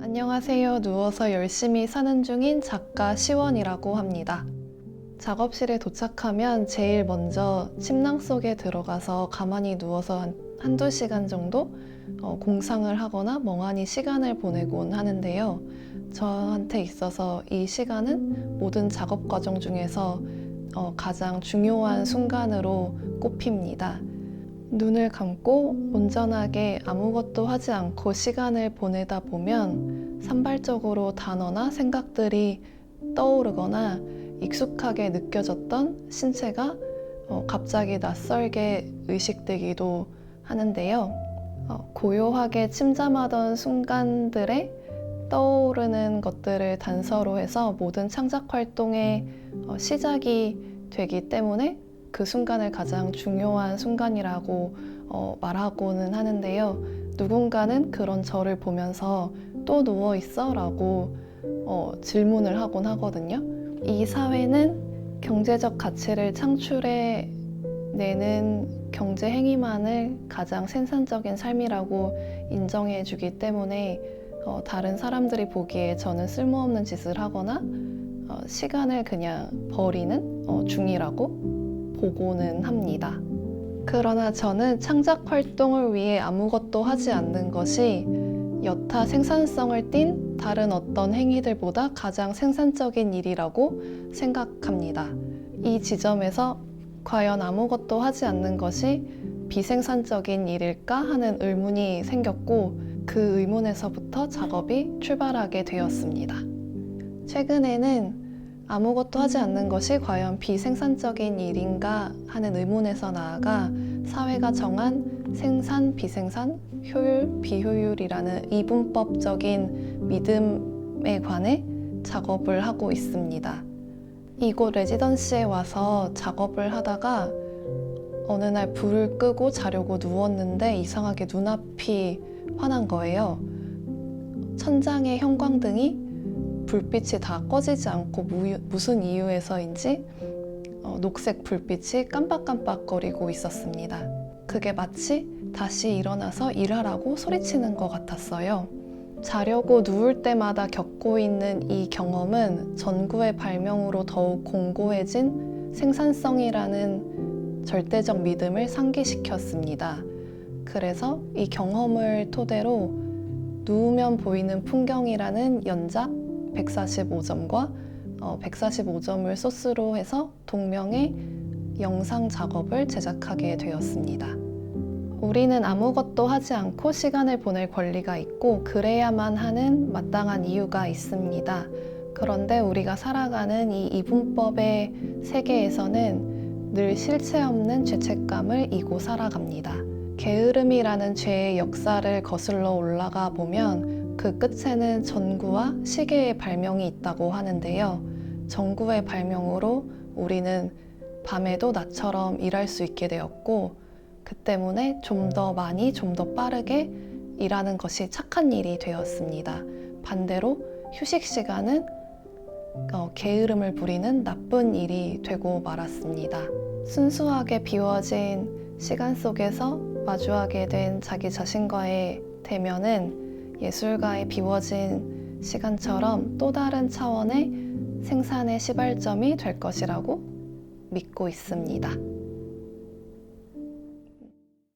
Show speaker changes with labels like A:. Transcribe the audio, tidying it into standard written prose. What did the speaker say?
A: 안녕하세요. 누워서 열심히 사는 중인 작가 시원이라고 합니다. 작업실에 도착하면 제일 먼저 침낭 속에 들어가서 가만히 누워서 한두 시간 정도 공상을 하거나 멍하니 시간을 보내곤 하는데요. 저한테 있어서 이 시간은 모든 작업 과정 중에서 가장 중요한 순간으로 꼽힙니다. 눈을 감고 온전하게 아무것도 하지 않고 시간을 보내다 보면 산발적으로 단어나 생각들이 떠오르거나 익숙하게 느껴졌던 신체가 갑자기 낯설게 의식되기도 하는데요. 고요하게 침잠하던 순간들에 떠오르는 것들을 단서로 해서 모든 창작 활동의 시작이 되기 때문에 그 순간을 가장 중요한 순간이라고 말하고는 하는데요. 누군가는 그런 저를 보면서 또 누워있어? 라고 질문을 하곤 하거든요. 이 사회는 경제적 가치를 창출해 내는 경제 행위만을 가장 생산적인 삶이라고 인정해 주기 때문에 다른 사람들이 보기에 저는 쓸모없는 짓을 하거나 시간을 그냥 버리는 중이라고 보고는 합니다. 그러나 저는 창작 활동을 위해 아무것도 하지 않는 것이 여타 생산성을 띈 다른 어떤 행위들보다 가장 생산적인 일이라고 생각합니다. 이 지점에서 과연 아무것도 하지 않는 것이 비생산적인 일일까 하는 의문이 생겼고 그 의문에서부터 작업이 출발하게 되었습니다. 최근에는 아무것도 하지 않는 것이 과연 비생산적인 일인가 하는 의문에서 나아가 사회가 정한 생산, 비생산, 효율, 비효율이라는 이분법적인 믿음에 관해 작업을 하고 있습니다. 이곳 레지던시에 와서 작업을 하다가 어느 날 불을 끄고 자려고 누웠는데 이상하게 눈앞이 환한 거예요. 천장의 형광등이 불빛이 다 꺼지지 않고 무슨 이유에서인지 녹색 불빛이 깜빡깜빡거리고 있었습니다. 그게 마치 다시 일어나서 일하라고 소리치는 것 같았어요. 자려고 누울 때마다 겪고 있는 이 경험은 전구의 발명으로 더욱 공고해진 생산성이라는 절대적 믿음을 상기시켰습니다. 그래서 이 경험을 토대로 누우면 보이는 풍경이라는 연작 145점과 145점을 소스로 해서 동명의 영상 작업을 제작하게 되었습니다. 우리는 아무것도 하지 않고 시간을 보낼 권리가 있고 그래야만 하는 마땅한 이유가 있습니다. 그런데 우리가 살아가는 이 이분법의 세계에서는 늘 실체 없는 죄책감을 이고 살아갑니다. 게으름이라는 죄의 역사를 거슬러 올라가 보면 그 끝에는 전구와 시계의 발명이 있다고 하는데요. 전구의 발명으로 우리는 밤에도 낮처럼 일할 수 있게 되었고 그 때문에 좀 더 많이, 좀 더 빠르게 일하는 것이 착한 일이 되었습니다. 반대로 휴식 시간은 게으름을 부리는 나쁜 일이 되고 말았습니다. 순수하게 비워진 시간 속에서 마주하게 된 자기 자신과의 대면은 예술가의 비워진 시간처럼 또 다른 차원의 생산의 시발점이 될 것이라고 믿고 있습니다.